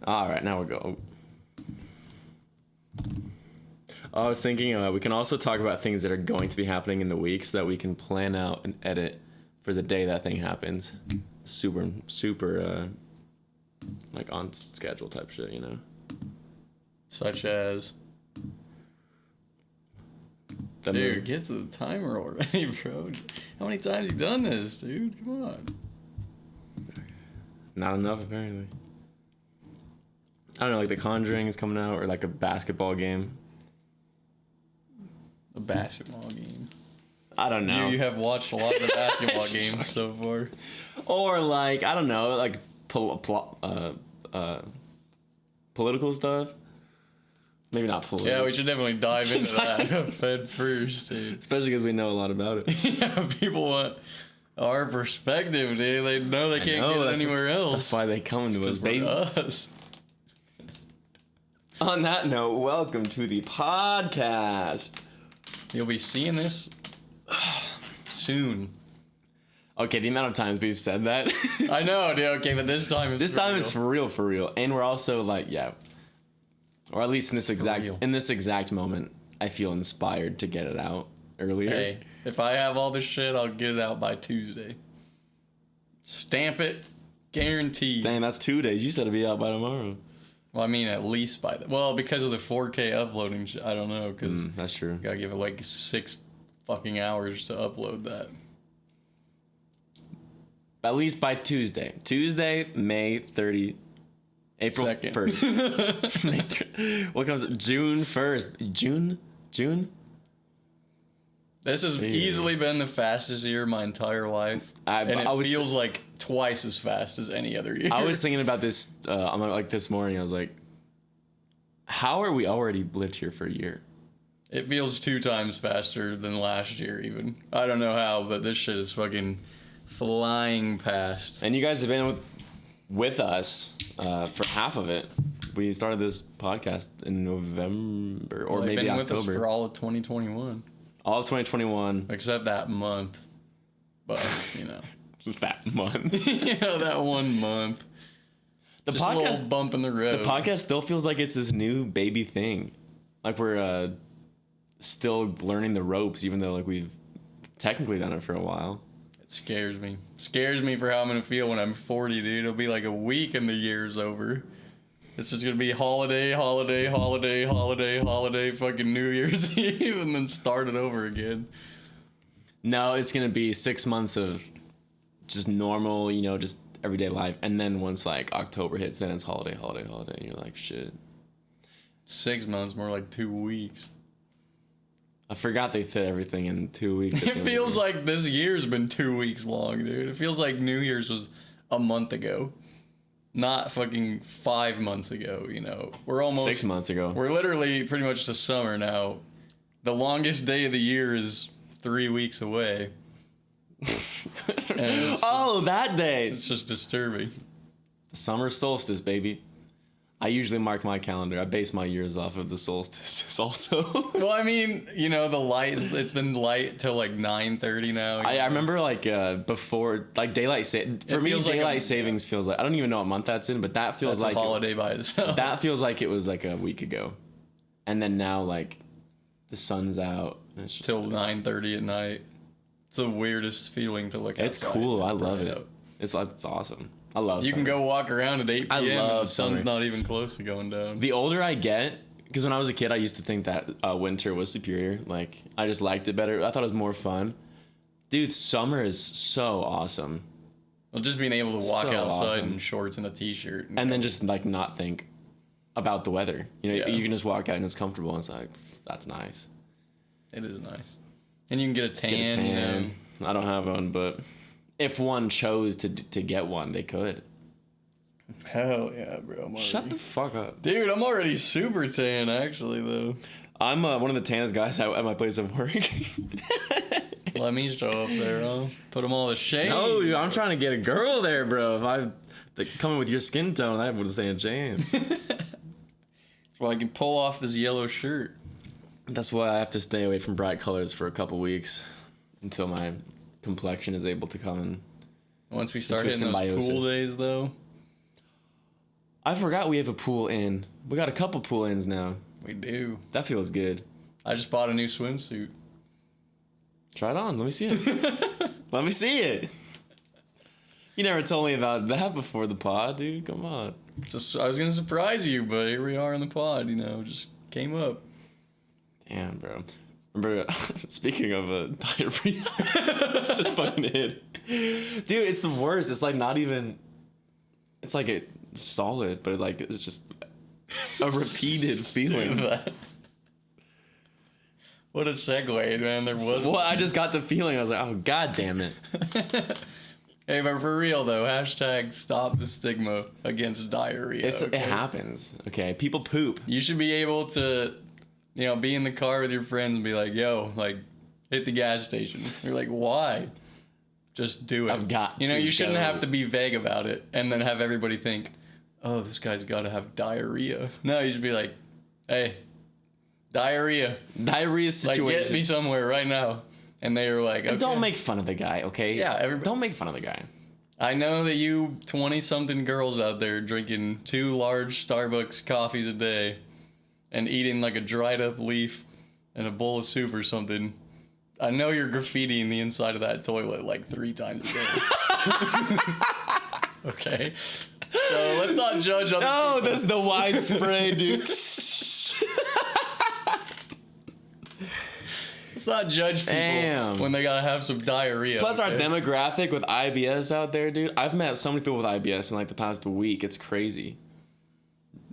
All right, now we'll go. I was thinking we can also talk about things that are going to be happening in the week so that we can plan out and edit for the day that thing happens. Super, like on schedule type shit, you know? Such as... Dude, get to the timer already, bro. How many times you done this, dude? Come on. Not enough, apparently. I don't know, like The Conjuring is coming out, or like a basketball game. A basketball game. I don't know. You have watched a lot of the basketball games so far. Or like, I don't know, like political stuff. Maybe not political. Yeah, we should definitely dive into that Fed first, dude. Especially because we know a lot about it. Yeah, people want our perspective, dude. They know they can't get it anywhere else. That's why they come to us, baby. Us. On that note, welcome to the podcast. You'll be seeing this soon. Okay, the amount of times we've said that. I know, dude. Okay, but this time it's for real. And we're also like, yeah. Or at least in this exact moment, I feel inspired to get it out earlier. Hey, if I have all this shit, I'll get it out by Tuesday. Stamp it, guaranteed. Dang, that's 2 days. You said it'd be out by tomorrow. Well, I mean, at least by the... Well, because of the 4K uploading shit, I don't know, because... that's true. Gotta give it like 6 fucking hours to upload that. At least by Tuesday. Tuesday, May 30... April 2nd. 1st. What comes? June 1st. June? This has easily been the fastest year of my entire life. It feels like twice as fast as any other year. I was thinking about this this morning. I was like, how are we already lived here for a year? It feels 2 times faster than last year even. I don't know how, but this shit is fucking flying past. And you guys have been with us for half of it. We started this podcast in November or maybe been October. With us for all of 2021. All of 2021. Except that month. But, you know. That month. That 1 month. Just a little bump in the road. The podcast still feels like it's this new baby thing. Like we're still learning the ropes, even though like we've technically done it for a while. It scares me. Scares me for how I'm going to feel when I'm 40, dude. It'll be like a week and the year's over. It's just going to be holiday, fucking New Year's Eve, and then start it over again. No, it's going to be 6 months of just normal, just everyday life. And then once like October hits, then it's holiday. And you're like, shit. 6 months, more like 2 weeks. I forgot they fit everything in 2 weeks. It feels like this year's been 2 weeks long, dude. It feels like New Year's was a month ago. Not fucking 5 months ago, We're almost... 6 months ago. We're literally pretty much to summer now. The longest day of the year is 3 weeks away. That day! It's just disturbing. The summer solstice, baby. I usually mark my calendar. I base my years off of the solstices also. Well, I mean, the lights, it's been light till like 9:30 now. I remember like before, like daylight for me, daylight savings feels like, I don't even know what month that's in, but that feels like a holiday by itself. That feels like it was like a week ago. And then now like the sun's out. And it's just till 9:30 at night. It's the weirdest feeling to look at. It's cool. I love it. It's awesome. I love You summer. can go walk around at 8 p.m. and the sun's summer. not even close to going down. The older I get, because when I was a kid, I used to think that winter was superior. Like, I just liked it better. I thought it was more fun. Dude, summer is so awesome. Well, just being able to walk outside in shorts and a t-shirt. And then just, like, not think about the weather. You can just walk out and it's comfortable. And it's like, that's nice. It is nice. And you can get a tan. I don't have one, but... If one chose to get one, they could. Hell yeah, bro. Shut the fuck up. Dude, I'm already super tan, actually, though. I'm one of the tannest guys at my place of work. Let me show up there, huh? Put them all to shame. No, I'm trying to get a girl there, bro. If coming with your skin tone, I would stand a chance. Well, I can pull off this yellow shirt. That's why I have to stay away from bright colors for a couple weeks until my complexion is able to come in. Once we start hitting those pool days, though. I forgot we have a pool in. We got a couple pool ins now. We do. That feels good. I just bought a new swimsuit. Try it on. Let me see it. Let me see it. You never told me about that before the pod, dude. Come on. Just, I was gonna surprise you, but here we are in the pod. Just came up. Damn, bro. Remember, speaking of diarrhea, just fucking hit. Dude, it's the worst. It's like not even. It's like a solid, but it's just a repeated feeling. What a segue, man. There was. Well, I just got the feeling. I was like, oh, god damn it. Hey, but for real though, hashtag stop the stigma against diarrhea. It happens. Okay, people poop. You should be able to, be in the car with your friends and be like, yo, hit the gas station. You're like, why? Just do it. I've got to you shouldn't go. have to be vague about it and then have everybody think, oh, this guy's got to have diarrhea. No, you should be like, hey, diarrhea. Diarrhea situation. Get me somewhere right now. And they were like, okay. Don't make fun of the guy, okay? Yeah, don't make fun of the guy. I know that you 20-something girls out there drinking 2 large Starbucks coffees a day and eating like a dried up leaf and a bowl of soup or something. I know you're graffitiing the inside of that toilet like 3 times a day. Okay? So let's not judge other people. That's the widespread, dude. Let's not judge people when they gotta have some diarrhea. Plus our demographic with IBS out there, dude. I've met so many people with IBS in like the past week. It's crazy.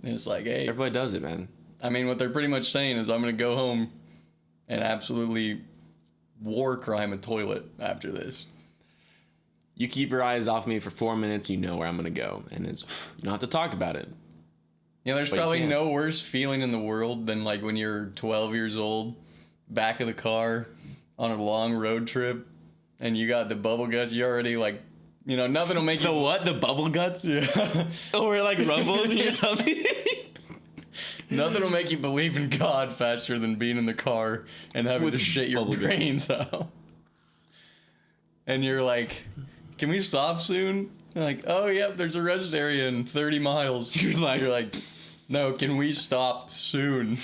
And it's like, hey. Everybody does it, man. I mean, what they're pretty much saying is I'm gonna go home and absolutely war crime a toilet after this. You keep your eyes off me for 4 minutes, you know where I'm gonna go. And you don't have to talk about it. There's probably no worse feeling in the world than like when you're 12 years old, back of the car on a long road trip, and you got the bubble guts. You already nothing will make you. The what? The bubble guts? Yeah. Or like rumbles in your tummy? Nothing will make you believe in God faster than being in the car and having to shit your brains out. And you're like, can we stop soon? You're like, oh, yep, there's a rest area in 30 miles. You're like, no, can we stop soon?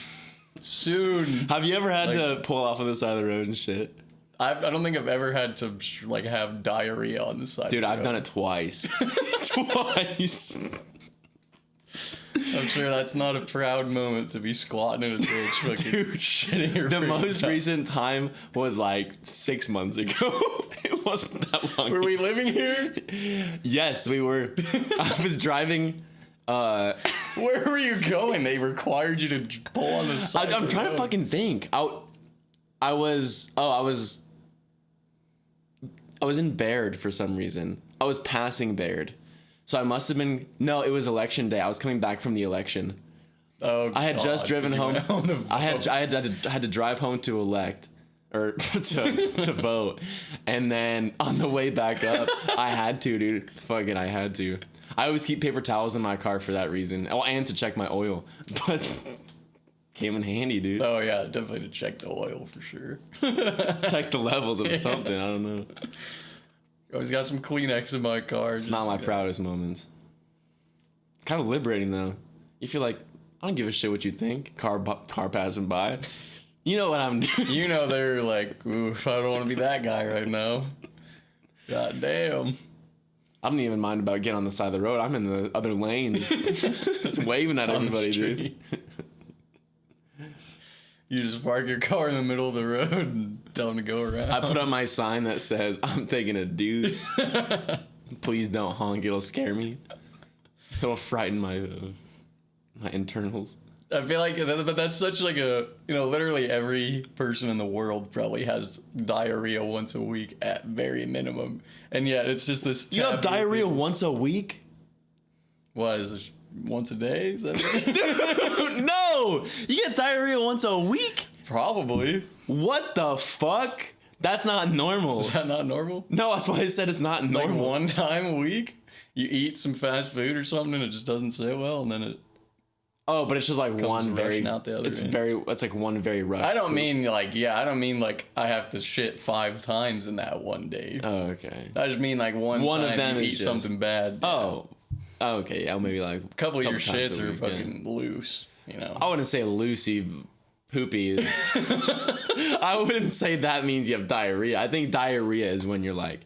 Soon. Have you ever had to pull off on the side of the road and shit? I don't think I've ever had to have diarrhea on the side. Dude, I've done it twice. Twice. I'm sure that's not a proud moment to be squatting in a ditch, fucking shitting your The most out. recent time was like 6 months ago. It wasn't that long. Were we living here? Yes, we were. I was driving. Where were you going? They required you to pull on the side. I'm trying to fucking think. I was in Baird for some reason. I was passing Baird. So I must have been... No, it was election day. I was coming back from the election. Oh, I had just driven home. I had to drive home to elect. Or to vote. And then on the way back up, I had to, dude. Fucking, I had to. I always keep paper towels in my car for that reason. Oh, and to check my oil. But... Came in handy, dude. Oh, yeah, definitely to check the oil for sure. Check the levels of something. I don't know. Always got some Kleenex in my car. It's not my proudest moments. It's kind of liberating, though. You feel like, I don't give a shit what you think. Car passing by. You know what I'm doing. They're like, ooh, I don't want to be that guy right now. God damn. I don't even mind about getting on the side of the road. I'm in the other lanes. Just waving at everybody, dude. You just park your car in the middle of the road and tell them to go around. I put up my sign that says, I'm taking a deuce. Please don't honk. It'll scare me. It'll frighten my internals. I feel like but that's such like a, literally every person in the world probably has diarrhea once a week at very minimum. And yet it's just this. You have diarrhea once a week? What is it? Once a day? Is that Dude, no! You get diarrhea once a week? Probably. What the fuck? That's not normal. Is that not normal? No, that's why I said it's not normal. Like one time a week? You eat some fast food or something and it just doesn't sit well and then it... Oh, but it's just like one very... Out the other it's end. It's like one very rough. I don't mean like I have to shit 5 times in that one day. Oh, okay. I just mean like one time of them you is eat just... something bad. Oh. Oh, okay, yeah, maybe like A couple of your times shits a are week, fucking loose, you know. I wouldn't say loosey poopy is. I wouldn't say that means you have diarrhea. I think diarrhea is when you're like,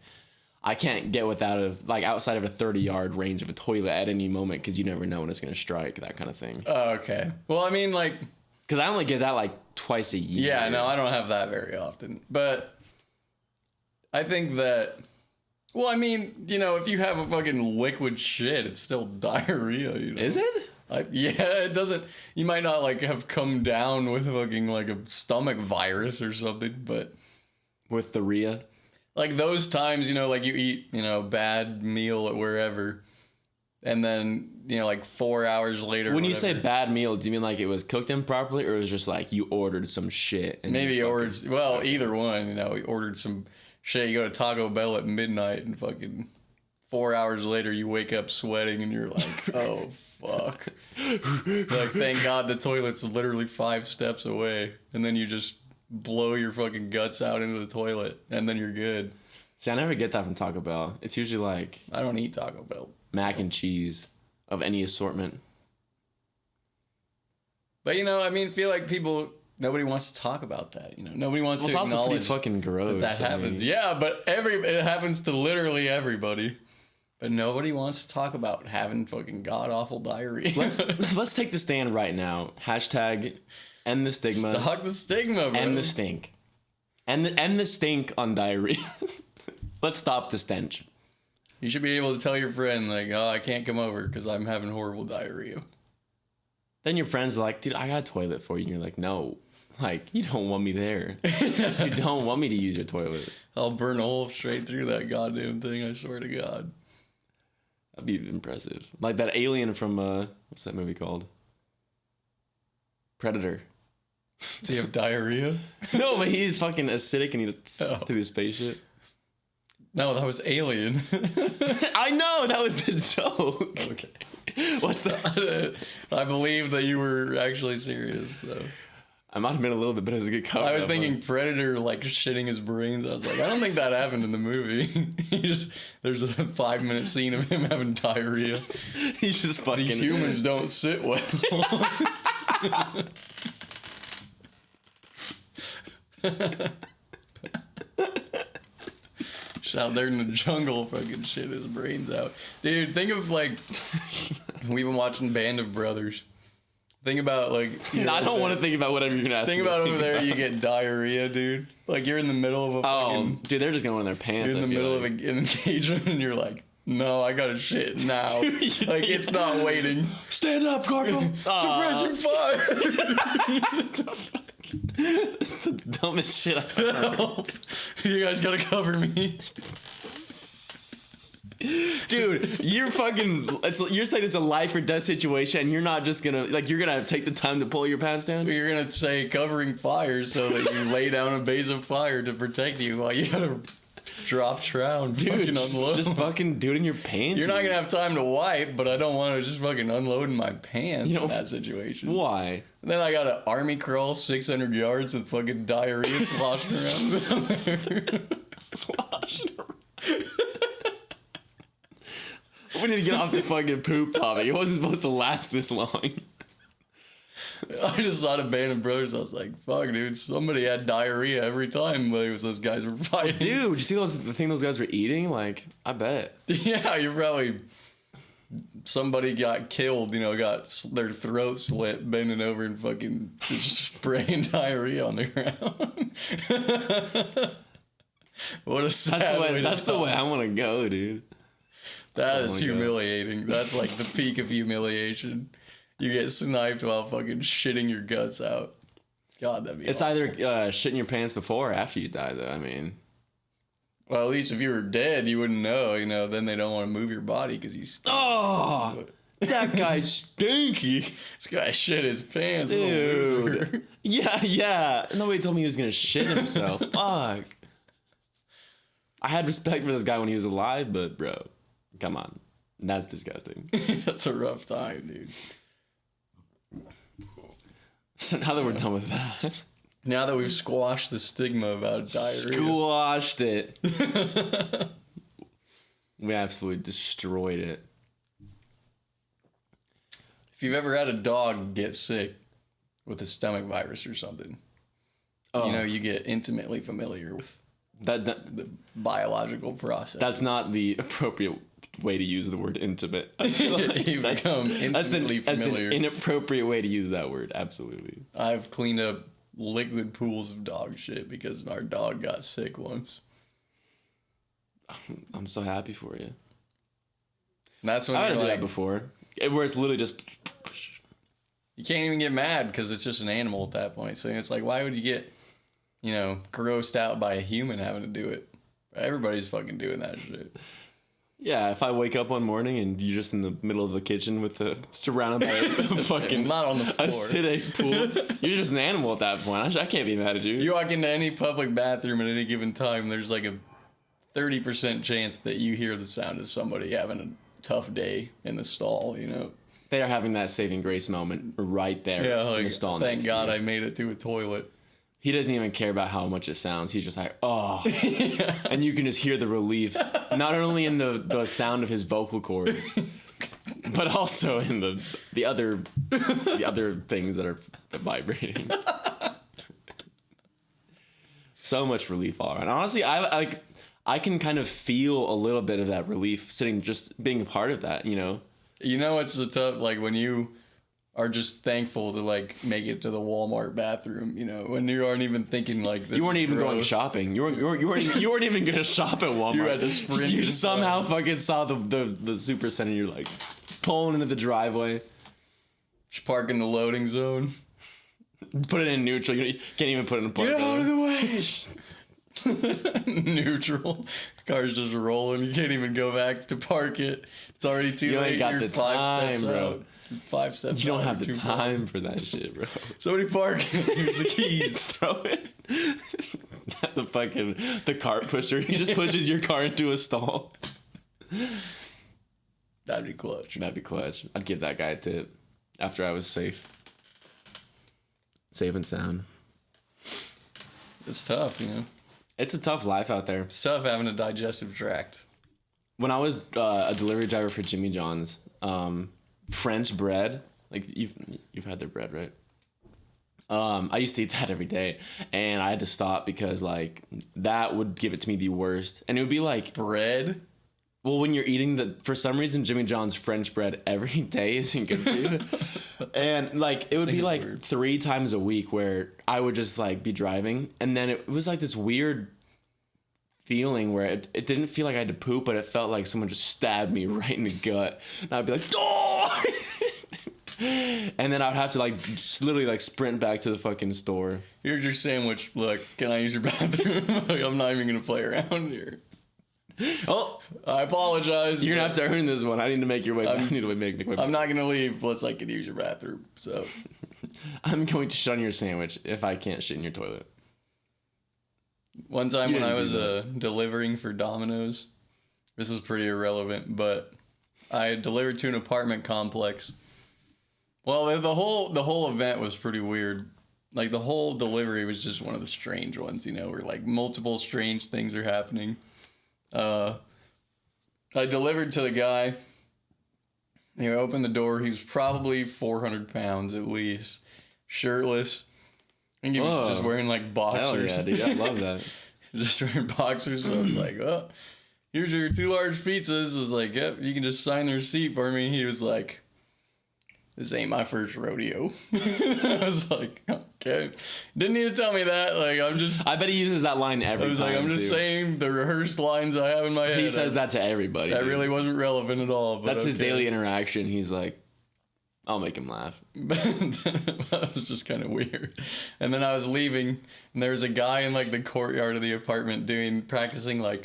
I can't get outside of a 30-yard range of a toilet at any moment because you never know when it's gonna strike, that kind of thing. Oh, okay. Well, I mean, like, because I only get that like twice a year. yeah, no, I don't have that very often, but I think that. Well, I mean, you know, if you have a fucking liquid shit, it's still diarrhea. You know? Is it? Yeah, it doesn't. You might not like have come down with fucking like a stomach virus or something, but with the rhea, like those times, you know, like you eat, you know, bad meal at wherever, and then you know, like 4 hours later. When you say bad meal, do you mean like it was cooked improperly, or it was just like you ordered some shit? And maybe you ordered. Well, either one. You know, you ordered some shit. You go to Taco Bell at midnight, and fucking 4 hours later, you wake up sweating, and you're like, oh. Fuck. Like, thank God the toilet's literally 5 steps away. And then you just blow your fucking guts out into the toilet. And then you're good. See, I never get that from Taco Bell. It's usually like... I don't eat Taco Bell. Mac and cheese of any assortment. But, you know, I mean, feel like nobody wants to talk about that. You know, nobody wants to acknowledge it's also pretty fucking gross. that happens. Yeah, but it happens to literally everybody. But nobody wants to talk about having fucking god-awful diarrhea. Let's take the stand right now. Hashtag end the stigma. Stop the stigma, bro. End the stink. End the stink on diarrhea. Let's stop the stench. You should be able to tell your friend, like, oh, I can't come over because I'm having horrible diarrhea. Then your friend's like, dude, I got a toilet for you. And you're like, no. Like, you don't want me there. You don't want me to use your toilet. I'll burn a hole straight through that goddamn thing, I swear to God. That'd be impressive. Like that alien from, what's that movie called? Predator. Do you have diarrhea? No, but he's fucking acidic and he through the spaceship. No, that was Alien. I know, that was the joke. Okay. What's that? I believe that you were actually serious, so. I might have been a little bit, but it was a good cover. I was thinking Predator, like, shitting his brains. I was like, I don't think that happened in the movie. There's a 5-minute scene of him having diarrhea. He's just fucking... These humans don't sit well. Just out there in the jungle, fucking shit his brains out. Dude, think of, like, we've been watching Band of Brothers. Think about, like... I don't want to think about whatever you're going to ask me. Think about over there, you get diarrhea, dude. Like, you're in the middle of a fucking... dude, they're just going in their pants, You're in the middle of an engagement, and you're like, no, I gotta shit now. Dude, like, it's not waiting. Stand up, Corporal! Suppressing fire! It's the dumbest shit I've ever heard. You guys gotta cover me. Dude, you're saying it's a life or death situation, and you're not just gonna, like, you're gonna take the time to pull your pants down? You're gonna say covering fire so that you lay down a base of fire to protect you while you gotta drop trout. Dude, just fucking do it in your pants. You're not gonna have time to wipe, but I don't want to just fucking unload in my pants in that situation. Why? And then I gotta army crawl 600 yards with fucking diarrhea sloshing around. Sloshing around. We need to get off the fucking poop topic. It wasn't supposed to last this long. I just saw the Band of Brothers. I was like, fuck, dude, somebody had diarrhea every time those guys were fighting. Dude, you see the thing those guys were eating? Like, I bet. Yeah, you're probably... Somebody got killed, you know, got their throat slit, bending over and fucking just spraying diarrhea on the ground. What a sad way. That's the way I want to go, dude. That is humiliating. That's like the peak of humiliation. You get sniped while fucking shitting your guts out. God, that'd be It's awful. either shitting your pants before or after you die, though. I mean... Well, at least if you were dead, you wouldn't know, you know, then they don't want to move your body because you stink. Oh! That guy's stinky. This guy shit his pants. Dude. Yeah. Nobody told me he was going to shit himself. Fuck. I had respect for this guy when he was alive, but bro, come on. That's disgusting. That's a rough time, dude. So now that we're done with that... Now that we've squashed the stigma about diarrhea. Squashed it. We absolutely destroyed it. if you've ever had a dog get sick with a stomach virus or something, you get intimately familiar with the biological process. That's not the appropriate way to use the word intimate. I feel like you become intimately familiar. That's an inappropriate way to use that word. Absolutely. I've cleaned up liquid pools of dog shit because our dog got sick once. I'm so happy for you. And that's when I didn't do that before. Where it's literally just... You can't even get mad because it's just an animal at that point. So it's like, why would you get, grossed out by a human having to do it? Everybody's fucking doing that shit. Yeah, if I wake up one morning and you're just in the middle of the kitchen with surrounded by a fucking not on the floor. Acidic pool, you're just an animal at that point. I can't be mad at you. You walk into any public bathroom at any given time, there's like a 30% chance that you hear the sound of somebody having a tough day in the stall, They are having that saving grace moment right there in the stall. Thank God I made it to a toilet. He doesn't even care about how much it sounds. He's just like, oh. And you can just hear the relief, not only in the sound of his vocal cords, but also in the other things that are vibrating. So much relief all around. Honestly, I can kind of feel a little bit of that relief just being a part of that, It's a tough, when you are just thankful to make it to the Walmart bathroom, when you aren't even thinking this. You weren't even going shopping. You weren't even gonna shop at Walmart. You had to sprint. You somehow fucking saw the super center. You're pulling into the driveway, just park in the loading zone. Put it in neutral. You can't even put it in park. Get out of the way. Neutral. Car's just rolling. You can't even go back to park it. It's already too late. You ain't got the time, bro. Out. 5 steps. You don't have the time for that shit, bro. Somebody park. Here's the keys. Throw it. The cart pusher. He just pushes your car into a stall. That'd be clutch. I'd give that guy a tip after I was safe and sound. It's tough, It's a tough life out there. It's tough having a digestive tract. When I was a delivery driver for Jimmy John's, French bread, you've had their bread, right? I used to eat that every day, and I had to stop because that would give it to me the worst, and it would be bread. Well, when you're eating for some reason Jimmy John's French bread every day isn't good for you, and it would be weird. 3 times a week where I would just be driving, and then it was this weird feeling where it didn't feel like I had to poop, but it felt like someone just stabbed me right in the gut, and I'd be like, oh! And then I'd have to just literally sprint back to the fucking store. Here's your sandwich. Look, can I use your bathroom? I'm not even gonna play around here. Oh, I apologize. You're gonna have to earn this one. I need to make your way. I need to make the way back. I'm not gonna leave unless I can use your bathroom. So I'm going to shun your sandwich if I can't shit in your toilet. One time when I was delivering for Domino's, this is pretty irrelevant, but I delivered to an apartment complex. Well, the whole event was pretty weird. The whole delivery was just one of the strange ones, where multiple strange things are happening. I delivered to the guy. He opened the door. He was probably 400 pounds at least, shirtless. I think he was just wearing boxers. Hell yeah, dude. I love that. Just wearing boxers. So I was like, oh, here's your 2 large pizzas. I was like, yep, you can just sign the receipt for me. He was like, this ain't my first rodeo. I was like, okay. Didn't need to tell me that. I bet he uses that line every time. I was like, I'm just saying the rehearst lines I have in my head. He says that to everybody. That really wasn't relevant at all. But that's his daily interaction. He's like, I'll make him laugh. That was just kind of weird. And then I was leaving, and there was a guy in the courtyard of the apartment practicing I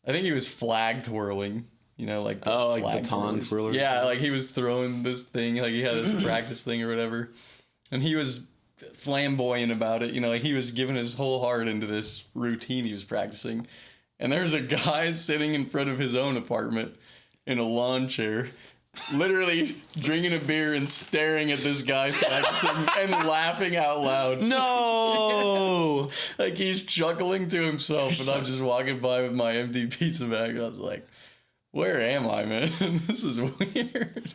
think he was flag twirling. Baton twirler. Yeah, he was throwing this thing, he had this practice thing or whatever, and he was flamboyant about it. He was giving his whole heart into this routine he was practicing. And there's a guy sitting in front of his own apartment in a lawn chair, literally drinking a beer and staring at this guy practicing and laughing out loud. No! He's chuckling to himself, and I'm just walking by with my empty pizza bag, and I was like, where am I, man? This is weird.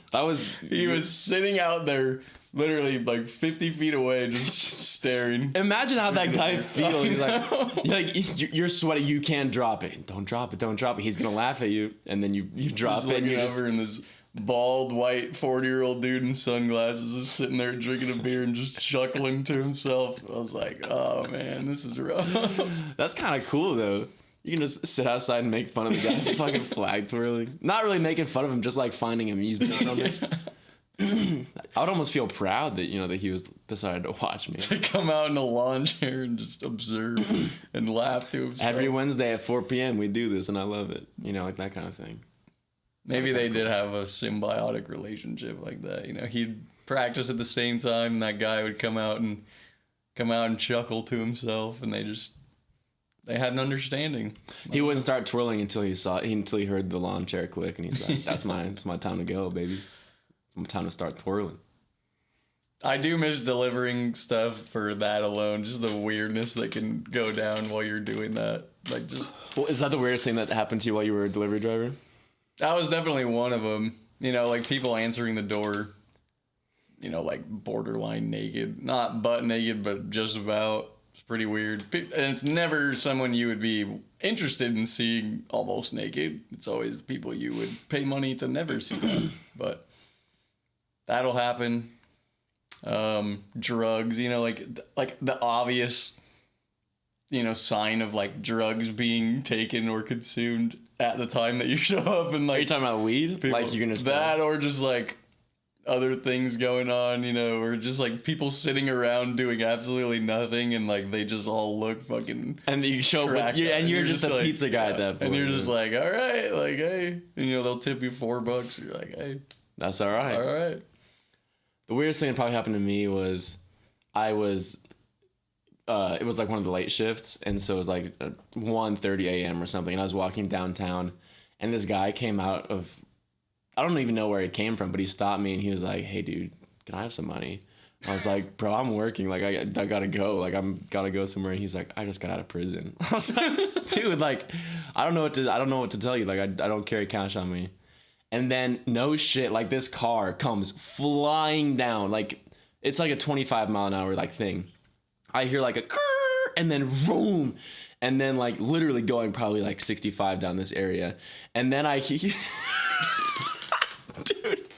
He was sitting out there, literally like 50 feet away, just staring. Imagine how that guy feels. He's like, you're sweating. You can't drop it. Don't drop it. Don't drop it. He's gonna laugh at you, and then you drop just it. And looking you're over, and this bald, white, 40-year-old dude in sunglasses is sitting there drinking a beer and just chuckling to himself. I was like, oh man, this is rough. That's kind of cool though. You can just sit outside and make fun of the guy fucking flag twirling. Not really making fun of him, just like finding amusement from it. I would almost feel proud that that he was decided to watch me. To come out in a lawn chair and just observe and laugh to himself. Every Wednesday at 4 p.m. we do this, and I love it. Like that kind of thing. Maybe they did have a symbiotic relationship like that. He'd practice at the same time, and that guy would come out and chuckle to himself, and they had an understanding. He wouldn't start twirling until he heard the lawn chair click, and he's like, it's my time to go, baby. It's time to start twirling. I do miss delivering stuff for that alone. Just the weirdness that can go down while you're doing that. Well, is that the weirdest thing that happened to you while you were a delivery driver? That was definitely one of them. Like people answering the door, like borderline naked. Not butt naked, but just about. It's pretty weird. And it's never someone you would be interested in seeing almost naked. It's always the people you would pay money to never see that. But that'll happen. Drugs, like the obvious, sign of like drugs being taken or consumed at the time that you show up, and like, are you talking about weed? Like you're gonna that, or just like other things going on, or just like people sitting around doing absolutely nothing, and like they just all look fucking. And you show up, and you're just a like, pizza guy at that point, and you're just like, all right, like hey, and they'll tip you $4. You're like, hey, that's all right. All right. The weirdest thing that probably happened to me was it was like one of the late shifts, and so it was like 1:30 a.m. or something, and I was walking downtown, and this guy came out of, I don't even know where he came from, but he stopped me, and he was like, hey dude, can I have some money? I was like, bro, I'm working, like I gotta go, like I'm gotta go somewhere. And he's like, I just got out of prison. I was like, dude, like I don't know what to tell you, like I don't carry cash on me. And then, no shit, like this car comes flying down. Like, it's like a 25-mile-an-hour like thing. I hear like a grrr, and then vroom. And then like literally going probably like 65 down this area. And then dude,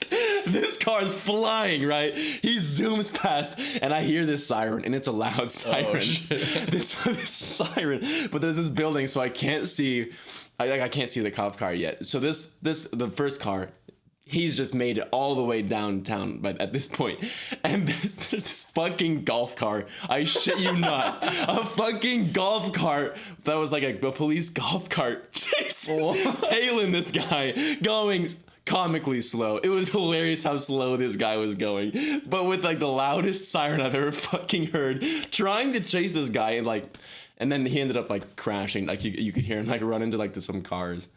this car's flying, right? He zooms past, and I hear this siren, and it's a loud siren. Oh, shit. This siren. But there's this building, so I can't see... I can't see the cop car yet. So the first car, he's just made it all the way downtown at this point. And there's this fucking golf cart. I shit you not. A fucking golf cart that was like a police golf cart tailing this guy, going comically slow. It was hilarious how slow this guy was going, but with like the loudest siren I've ever fucking heard, trying to chase this guy, and then he ended up like crashing. Like you could hear him like run into like some cars.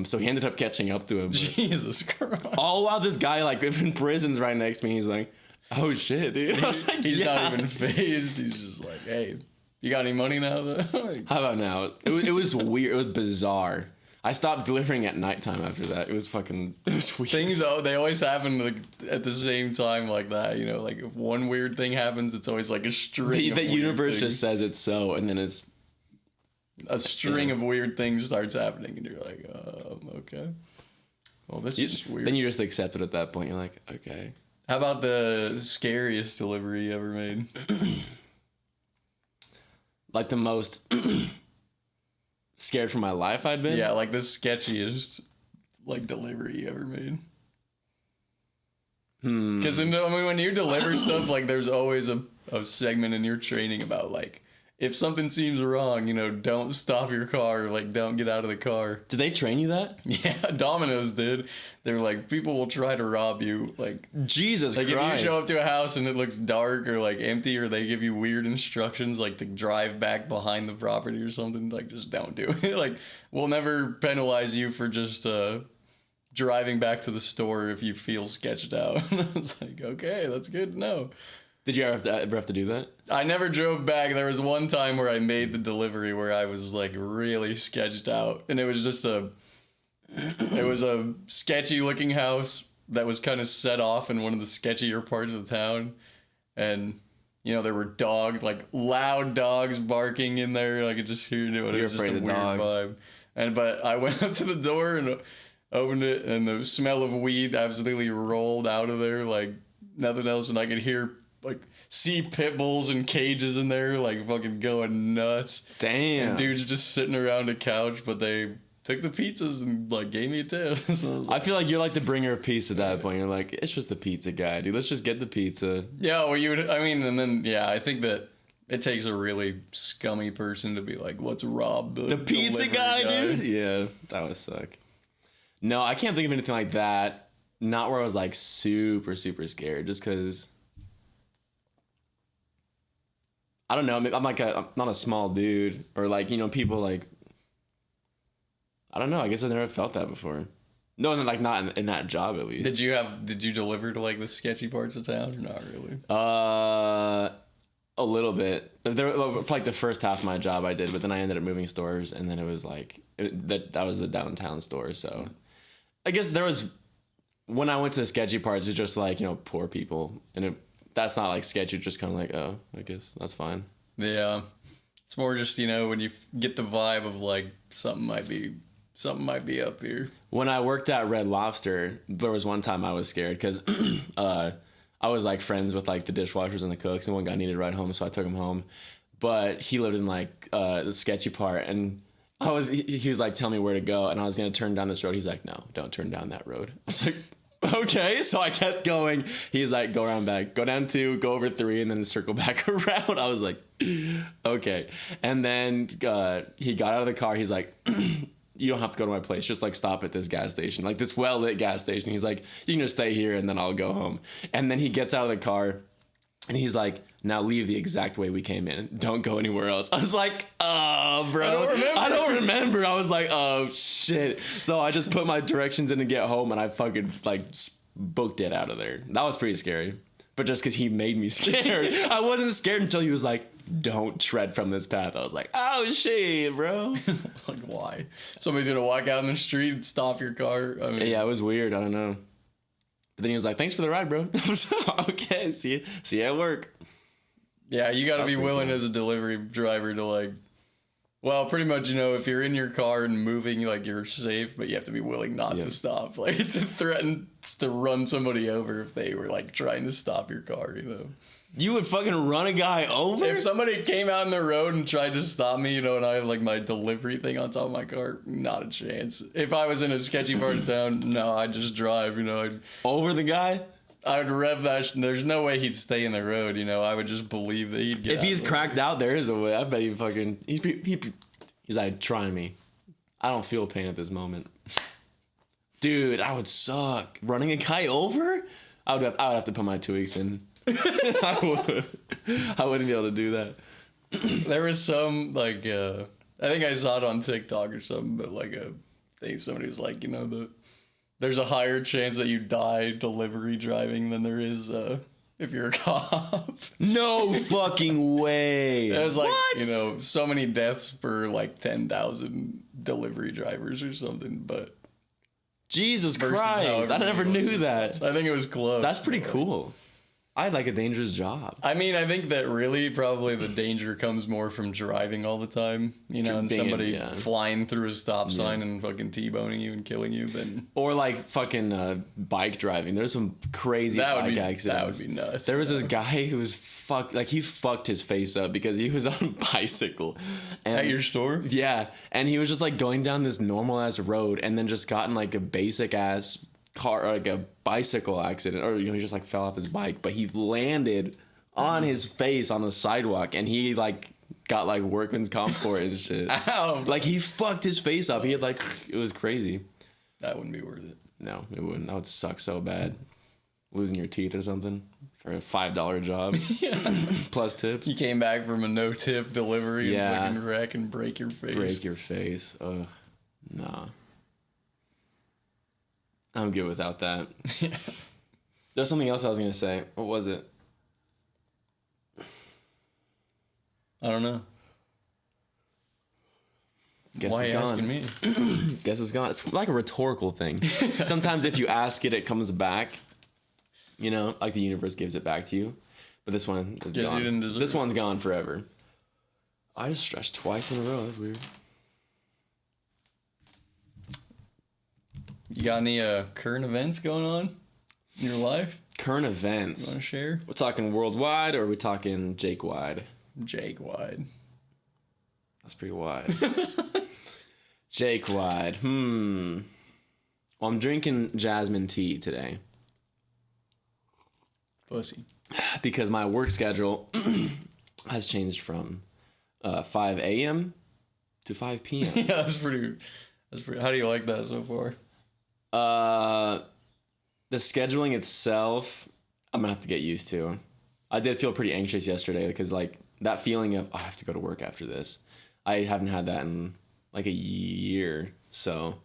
So he ended up catching up to him. Jesus Christ! All while this guy like in prison's right next to me. He's like, "Oh shit, dude!" I was like, he's not even phased. He's just like, "Hey, you got any money now?" Like, how about now? It was weird. It was bizarre. I stopped delivering at nighttime after that. It was weird. Things, they always happen like at the same time like that, like if one weird thing happens, it's always like a string the universe just says it's so, and then it's a string of weird things starts happening, and you're like, okay. Well, this is weird. Then you just accept it at that point. You're like, okay. How about the scariest delivery you ever made? Like the most... scared for my life I'd been? Yeah, like the sketchiest like delivery you ever made. Because when you deliver stuff, like there's always a segment in your training about like, if something seems wrong, don't stop your car, like don't get out of the car. Did they train you that? Yeah, Domino's did. They were like, people will try to rob you. Like, Jesus Christ. Like if you show up to a house and it looks dark or like empty, or they give you weird instructions like to drive back behind the property or something, like just don't do it. Like, we'll never penalize you for just driving back to the store if you feel sketched out. I was like, okay, that's good to know. Did you ever have to do that? I never drove back. There was one time where I made the delivery where I was like really sketched out, and it was just It was a sketchy looking house that was kind of set off in one of the sketchier parts of the town. And, you know, there were dogs, like loud dogs barking in there. I could just hear it. It was just a weird vibe. But I went up to the door and opened it, and the smell of weed absolutely rolled out of there like nothing else. And I could see pit bulls and cages in there, like fucking going nuts. Damn. And dudes just sitting around a couch, but they took the pizzas and like gave me a tip. So I feel like you're like the bringer of peace at that point. You're like, it's just the pizza guy, dude. Let's just get the pizza. Yeah, well, and then, yeah, I think that it takes a really scummy person to be like, let's rob the pizza guy, dude. Yeah, that would suck. No, I can't think of anything like that. Not where I was like super, super scared, just because. I don't know. I'm not a small dude, or like, you know, people like. I don't know. I guess I've never felt that before. No, like not in that job at least. Did you deliver to like the sketchy parts of town or not really? A little bit. For like the first half of my job I did, but then I ended up moving stores, and then it was like that was the downtown store. So I guess there was when I went to the sketchy parts, it's just like, you know, poor people, and that's not like sketchy. Just kind of like, oh, I guess that's fine. Yeah, it's more just, you know, when you get the vibe of like something might be up here. When I worked at Red Lobster, there was one time I was scared because I was like friends with like the dishwashers and the cooks, and one guy needed a ride home, so I took him home. But he lived in like the sketchy part, and he was like, tell me where to go, and I was gonna turn down this road. He's like, no, don't turn down that road. I was like, okay, so I kept going. He's like, go around back, go down 2, go over 3, and then circle back around. I was like, okay. And then he got out of the car. He's like, you don't have to go to my place. Just like stop at this gas station, like this well-lit gas station. He's like, you can just stay here and then I'll go home. And then he gets out of the car and he's like, now leave the exact way we came in. Don't go anywhere else. I was like, oh, bro. I don't remember. I was like, oh, shit. So I just put my directions in to get home, and I fucking like booked it out of there. That was pretty scary. But just because he made me scared. I wasn't scared until he was like, don't tread from this path. I was like, oh, shit, bro. Like, why? Somebody's going to walk out in the street and stop your car? I mean, yeah, it was weird. I don't know. But then he was like, thanks for the ride, bro. I was like, okay, see you at work. Yeah, you got to be willing as a delivery driver to like, well, pretty much, you know, if you're in your car and moving, like, you're safe, but you have to be willing not to stop. Like, to threaten to run somebody over if they were like trying to stop your car, you know. You would fucking run a guy over? If somebody came out in the road and tried to stop me, you know, and I have like my delivery thing on top of my car, not a chance. If I was in a sketchy part of town, no, I'd just drive, you know. Over the guy? I would rev that. There's no way he'd stay in the road, you know. I would just believe that he'd get If he's cracked out, there is a way. I bet he fucking... He's like, try me. I don't feel pain at this moment. Dude, I would suck. Running a guy over? I would have to put my 2 weeks in. I wouldn't be able to do that. There was some, like, I think I saw it on TikTok or something, but like I think somebody was like, you know, there's a higher chance that you die delivery driving than there is if you're a cop. No fucking way. It was like, what? You know, so many deaths per like 10,000 delivery drivers or something, but Jesus Christ, I never knew that. I think it was close. That's pretty cool. I had like a dangerous job. I mean, I think that really probably the danger comes more from driving all the time, you know, and somebody flying through a stop sign and fucking T-boning you and killing you. Then or like fucking bike driving. There's some crazy bike accidents. That would be nuts. There was this guy who was he fucked his face up because he was on a bicycle. And, at your store? Yeah, and he was just like going down this normal ass road and then just got in like a basic ass car, like a bicycle accident, or you know, he just like fell off his bike, but he landed on his face on the sidewalk, and he like got like workman's comp for it and shit. Ow. Like he fucked his face up. He had like, it was crazy. That wouldn't be worth it. No, it wouldn't. That would suck so bad. Losing your teeth or something for a $5 job plus tips. You came back from a no tip delivery and fucking wreck and break your face. Break your face. Ugh, nah. I'm good without that. There's something else I was going to say. What was it? I don't know. Guess Why are it's you gone. asking me? Guess it's gone. It's like a rhetorical thing. Sometimes if you ask it, it comes back. You know, like the universe gives it back to you. But this one is Guess you gone. didn't deserve This it. one's gone forever. I just stretched twice in a row. That's weird. You got any current events going on in your life? Current You events. want to share? We're talking worldwide or are we talking Jake wide? Jake wide. That's pretty wide. Jake wide. Well, I'm drinking jasmine tea today Pussy. because my work schedule has changed from 5 a.m. to 5 p.m. Yeah, that's pretty. How do you like that so far? The scheduling itself, I'm gonna have to get used to. I did feel pretty anxious yesterday because like that feeling of I have to go to work after this. I haven't had that in like a year, so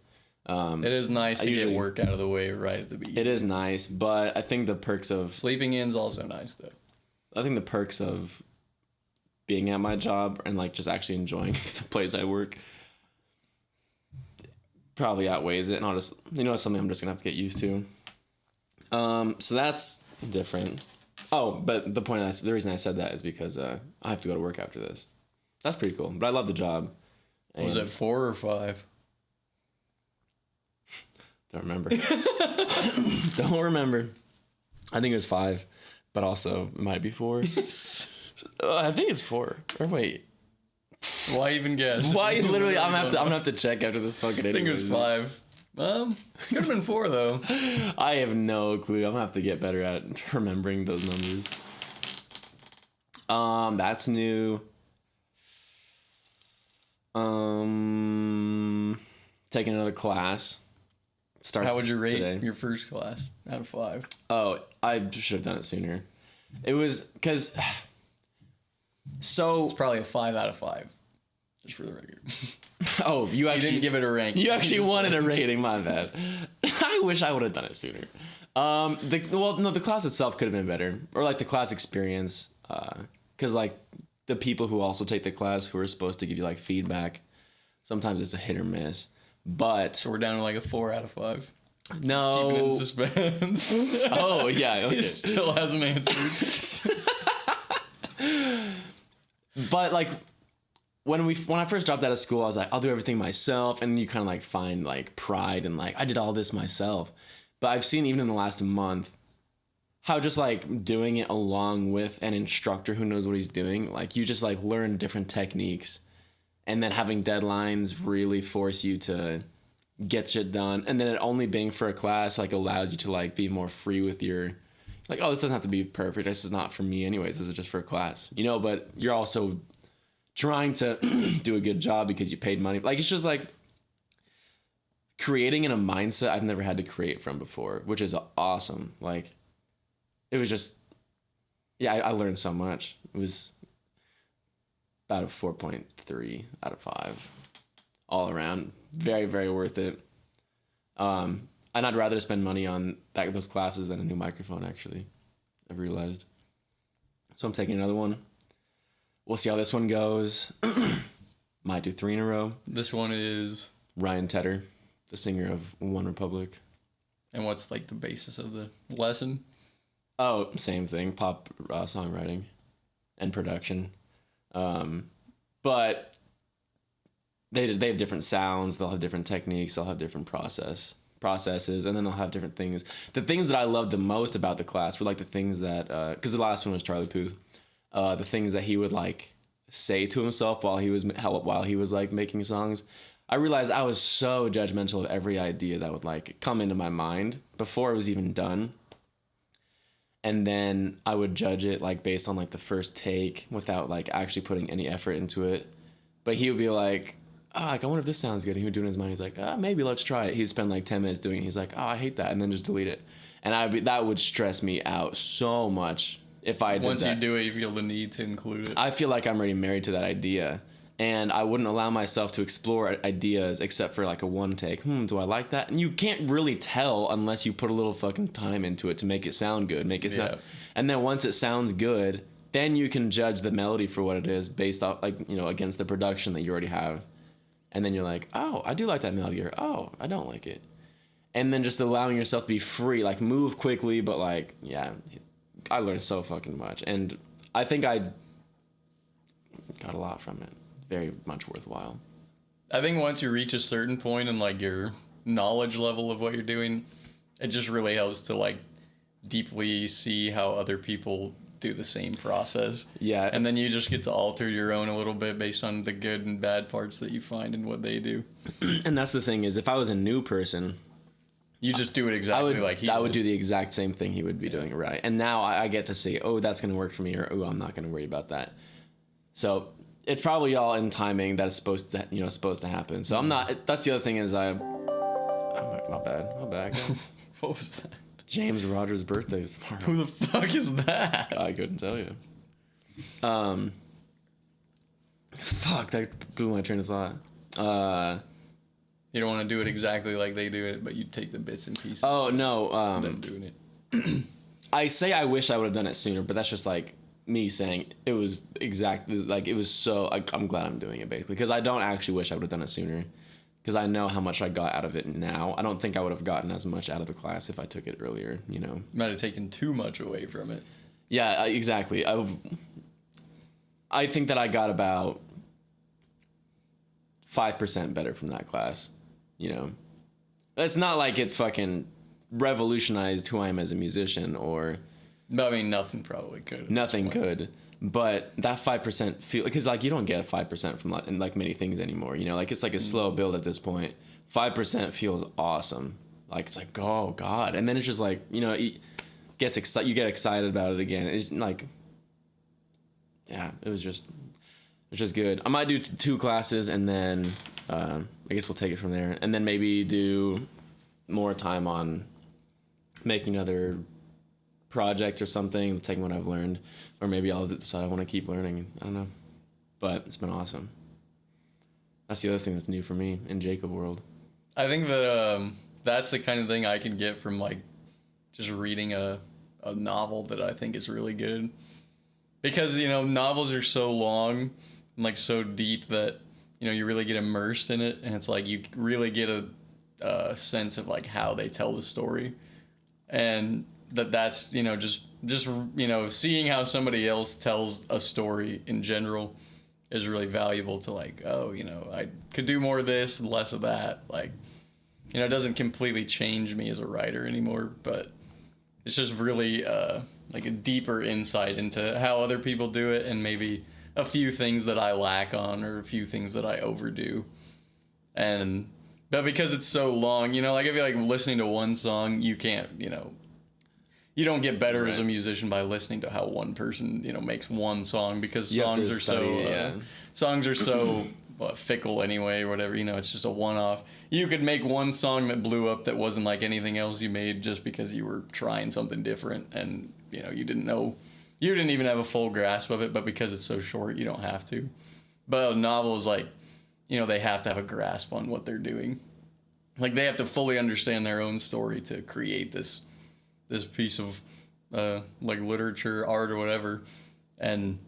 It is nice to usually- get work out of the way right at the beginning. it is nice. But I think the perks of Sleeping in's also nice though. I think the perks of being at my job and like just actually enjoying the place I work probably outweighs it, and I'll just it's something I'm just gonna have to get used to. So that's different. Oh, but the reason I said that is because I have to go to work after this. That's pretty cool. But I love the job. Was And- it 4 or 5? Don't remember. Don't remember. I think it was 5, but also it might be 4. I think it's 4. Or wait. Why even guess? Why? Literally, I'm gonna have to check after this fucking. I think it was 5. Could have been 4 though. I have no clue. I'm gonna have to get better at remembering those numbers. That's new. Taking another class. Starts. How would you rate today. your first class out of 5? Oh, I should have done it sooner. It was because. So It's probably a 5 out of 5. Just for the record. oh, you You actually didn't give it a rank. You actually wanted a rating, my bad. I wish I would have done it sooner. The class itself could have been better, or like the class experience, because like the people who also take the class who are supposed to give you like feedback, sometimes it's a hit or miss. But So we're down to like a 4 out of 5. Keeping it no, in suspense. oh yeah, He okay. still hasn't answered. But like when I first dropped out of school, I was like, I'll do everything myself, and you kind of like find like pride and like I did all this myself. But I've seen even in the last month how just like doing it along with an instructor who knows what he's doing, like you just like learn different techniques, and then having deadlines really force you to get shit done. And then it only being for a class like allows you to like be more free with your like, oh, this doesn't have to be perfect. This is not for me anyways. This is just for a class, but you're also trying to do a good job because you paid money. Like, it's just like creating in a mindset I've never had to create from before, which is awesome. Like, it was just, yeah, I learned so much. It was about a 4.3 out of 5 all around. Very, very worth it. And I'd rather spend money on those classes than a new microphone, actually. I've realized. So I'm taking another one. We'll see how this one goes. Might do 3 in a row. This one is. Ryan Tedder, the singer of One Republic. And what's like the basis of the lesson? Oh, same thing. Pop songwriting and production. But they have different sounds. They'll have different techniques. They'll have different processes, and then they'll have different things. The things that I loved the most about the class were like the things that, because the last one was Charlie Puth, the things that he would like say to himself while he was like making songs. I realized I was so judgmental of every idea that would like come into my mind before it was even done. And then I would judge it like based on like the first take without like actually putting any effort into it. But he would be like, I wonder if this sounds good. And he would do it in his mind. He's like, maybe let's try it. He'd spend like 10 minutes doing it. He's like, I hate that. And then just delete it. And that would stress me out so much if I did Once that. you do it, you feel the need to include it. I feel like I'm already married to that idea. And I wouldn't allow myself to explore ideas except for like a one take. Do I like that? And you can't really tell unless you put a little fucking time into it to make it sound good. Yeah. And then once it sounds good, then you can judge the melody for what it is based off like, against the production that you already have. And then you're like, oh, I do like that melody, or oh, I don't like it. And then just allowing yourself to be free, like move quickly, but like, yeah, I learned so fucking much. And I think I got a lot from it. Very much worthwhile. I think once you reach a certain point in like your knowledge level of what you're doing, it just really helps to like deeply see how other people do the same process. Yeah. And then you just get to alter your own a little bit based on the good and bad parts that you find in what they do. And that's the thing is, if I was a new person, you just do it exactly like he I would do the exact same thing he would be doing, right? And now I get to see, oh, that's going to work for me, or oh, I'm not going to worry about that. So it's probably all in timing that is supposed to happen. So I'm not. That's the other thing is my bad, guys. What was that? James Rogers' birthday is tomorrow. Who the fuck is that? I couldn't tell you. Fuck, that blew my train of thought. You don't want to do it exactly like they do it, but you take the bits and pieces. Oh no, them doing it. I say I wish I would have done it sooner, but that's just like me saying it was exactly like it was. So I'm glad I'm doing it basically, because I don't actually wish I would have done it sooner, because I know how much I got out of it now. I don't think I would have gotten as much out of the class if I took it earlier. You know, might have taken too much away from it. Yeah, exactly. I think that I got about 5% better from that class. You know, it's not like it fucking revolutionized who I am as a musician, or I mean, nothing probably could. Nothing could, but that 5% feel, because like you don't get 5% from like many things anymore. You know, like it's like a slow build at this point. 5% feels awesome. Like it's like, oh god, and then it's just like, you know, you get excited about it again. It's like, yeah, it's just good. I might do 2 classes, and then I guess we'll take it from there, and then maybe do more time on making another project or something, taking what I've learned, or maybe I'll decide I want to keep learning. I don't know, but it's been awesome. That's the other thing that's new for me in Jacob world. I think that that's the kind of thing I can get from like just reading a novel that I think is really good, because you know novels are so long and like so deep that you know you really get immersed in it, and it's like you really get a sense of like how they tell the story, and that's you know just you know seeing how somebody else tells a story in general is really valuable to like, oh, you know, I could do more of this and less of that. Like, you know, it doesn't completely change me as a writer anymore, but it's just really like a deeper insight into how other people do it, and maybe a few things that I lack on, or a few things that I overdo. But because it's so long, you know, like I feel like listening to one song, you can't, you know, you don't get better as a musician by listening to how one person, you know, makes one song, because songs are so fickle anyway, or whatever. You know, it's just a one-off. You could make one song that blew up that wasn't like anything else you made just because you were trying something different, and you know you didn't even have a full grasp of it. But because it's so short, you don't have to. But a novel is like, you know, they have to have a grasp on what they're doing. Like they have to fully understand their own story to create this piece of like literature, art, or whatever, and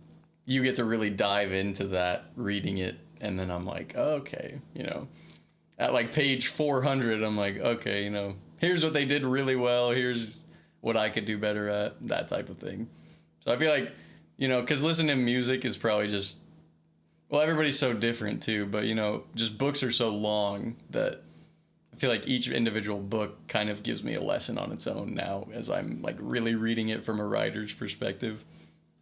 you get to really dive into that reading it. And then I'm like, oh, okay, you know, at like page 400, I'm like, okay, you know, here's what they did really well, here's what I could do better at, that type of thing. So I feel like, you know, because listening to music is probably just, well, everybody's so different too, but you know, just books are so long that I feel like each individual book kind of gives me a lesson on its own now, as I'm like really reading it from a writer's perspective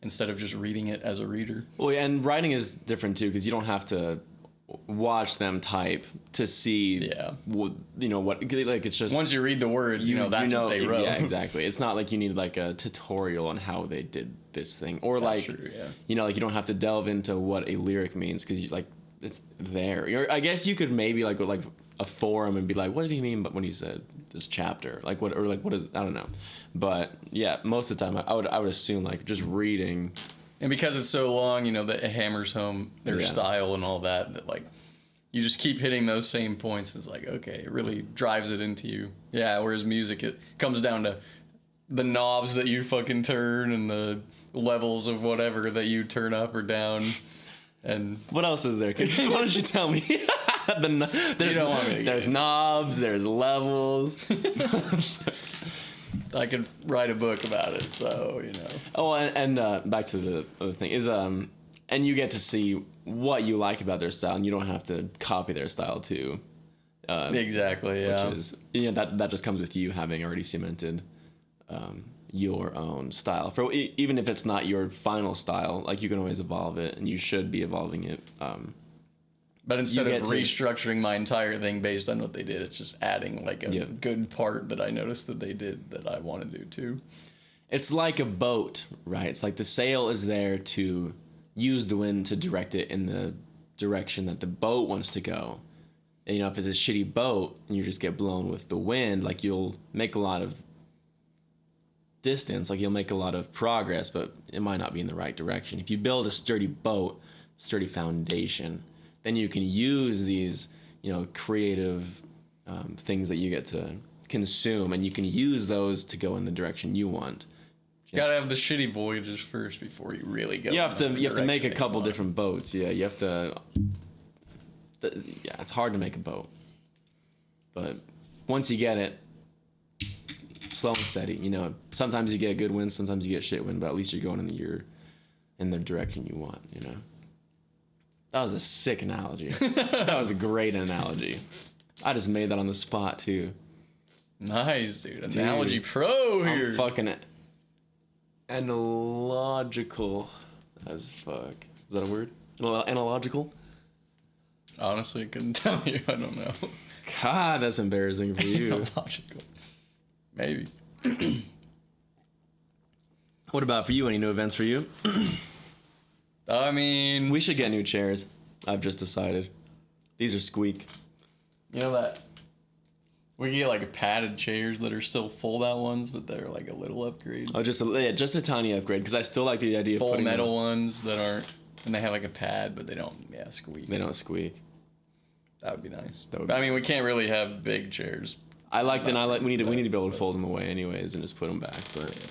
instead of just reading it as a reader. Well, yeah, and writing is different too, because you don't have to watch them type to see, you know, what, like it's just once you read the words, you know that's what they wrote. Yeah, exactly. It's not like you need like a tutorial on how they did this thing, or that's like true, yeah. You know, like you don't have to delve into what a lyric means, because you like it's there. I guess you could maybe like go like a forum and be like, what did he mean but when he said this chapter, like what, or like what is, I don't know. But yeah, most of the time I would assume like just reading, and because it's so long, you know, that it hammers home their style and all that like you just keep hitting those same points. It's like, okay, it really drives it into you. Yeah, whereas music, it comes down to the knobs that you fucking turn and the levels of whatever that you turn up or down. And what else is there? Why don't you tell me? Don't want me to there's knobs, there's levels. I could write a book about it, so, you know. Oh, and back to the other thing is, and you get to see what you like about their style, and you don't have to copy their style too. Exactly, yeah. Which is, that just comes with you having already cemented your own style. For even if it's not your final style, like, you can always evolve it, and you should be evolving it. But instead of restructuring my entire thing based on what they did, it's just adding like a good part that I noticed that they did that I want to do too. It's like a boat, right? It's like the sail is there to use the wind to direct it in the direction that the boat wants to go. And, if it's a shitty boat and you just get blown with the wind, like, you'll make a lot of distance, like, you'll make a lot of progress, but it might not be in the right direction. If you build a sturdy boat, sturdy foundation, then you can use these, creative things that you get to consume, and you can use those to go in the direction you want. You gotta have the shitty voyages first before you really go. You have to make a couple different boats. Yeah, you have to. Yeah, it's hard to make a boat, but once you get it, slow and steady. Sometimes you get a good wind, sometimes you get shit wind, but at least you're going in the direction you want. That was a sick analogy. That was a great analogy. I just made that on the spot too. Nice, dude. Analogy pro here. I'm fucking analogical as fuck. Is that a word? Analogical? Honestly, I couldn't tell you. I don't know. God, that's embarrassing for you. Analogical. Maybe. What about for you? Any new events for you? I mean, we should get new chairs. I've just decided. These are squeak. You know that we get like padded chairs that are still fold-out ones, but they're like a little upgrade. Oh, just a tiny upgrade, because I still like the idea of full metal ones that aren't, and they have like a pad, but they don't squeak. They don't squeak. That would be nice. I mean, we can't really have big chairs. We need to be able to fold them away anyways and just put them back, but. Yeah.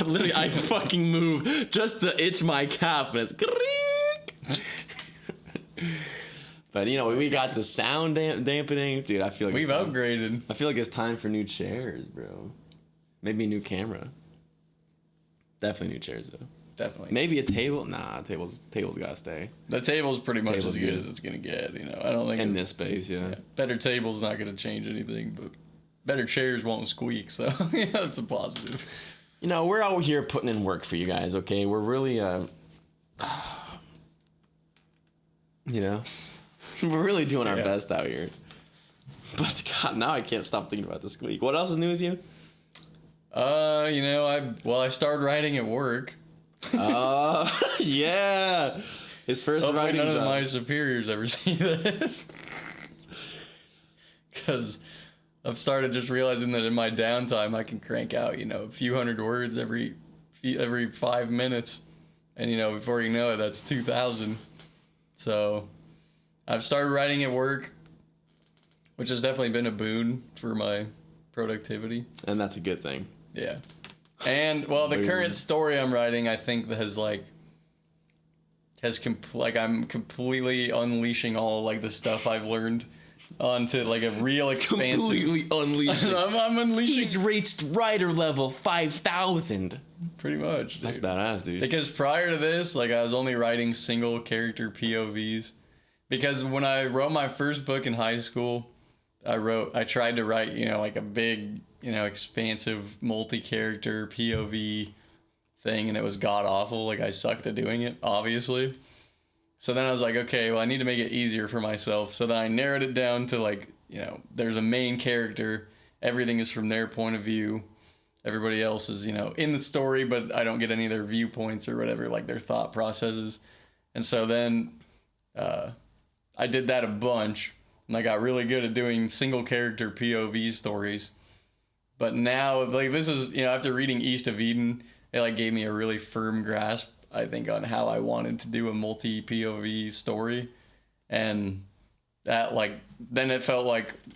Literally, I fucking move just to itch my calf, and it's. But we got the sound dampening, dude. I feel like we've upgraded. I feel like it's time for new chairs, bro. Maybe a new camera. Definitely new chairs though. Definitely. Maybe a table. Nah, tables gotta stay. The table's pretty much as good as it's gonna get. I don't think in this space, yeah. Better table's not gonna change anything, but better chairs won't squeak. So that's a positive. We're out here putting in work for you guys, okay? We're really, we're really doing our best out here. But God, now I can't stop thinking about the squeak. What else is new with you? I started writing at work. Yeah. His first writing job. None of my superiors ever see this. Because I've started just realizing that in my downtime I can crank out, a few hundred words every 5 minutes, and before you know it, that's 2,000. So I've started writing at work, which has definitely been a boon for my productivity. And that's a good thing. Yeah. And the current story I'm writing, I think that I'm completely unleashing all like the stuff I've learned onto like a real expansive. Completely unleashing. I'm unleashing. He's reached writer level 5,000. Pretty much, dude. That's badass, dude. Because prior to this, I was only writing single character POVs. Because when I wrote my first book in high school, I tried to write, a big, expansive multi-character POV thing, and it was god awful. I sucked at doing it, obviously. So then I was like, okay, well, I need to make it easier for myself. So then I narrowed it down to there's a main character. Everything is from their point of view. Everybody else is, in the story, but I don't get any of their viewpoints or whatever, their thought processes. And so then I did that a bunch, and I got really good at doing single character POV stories. But now, this is, after reading East of Eden, it gave me a really firm grasp, I think, on how I wanted to do a multi-POV story. And that, then it felt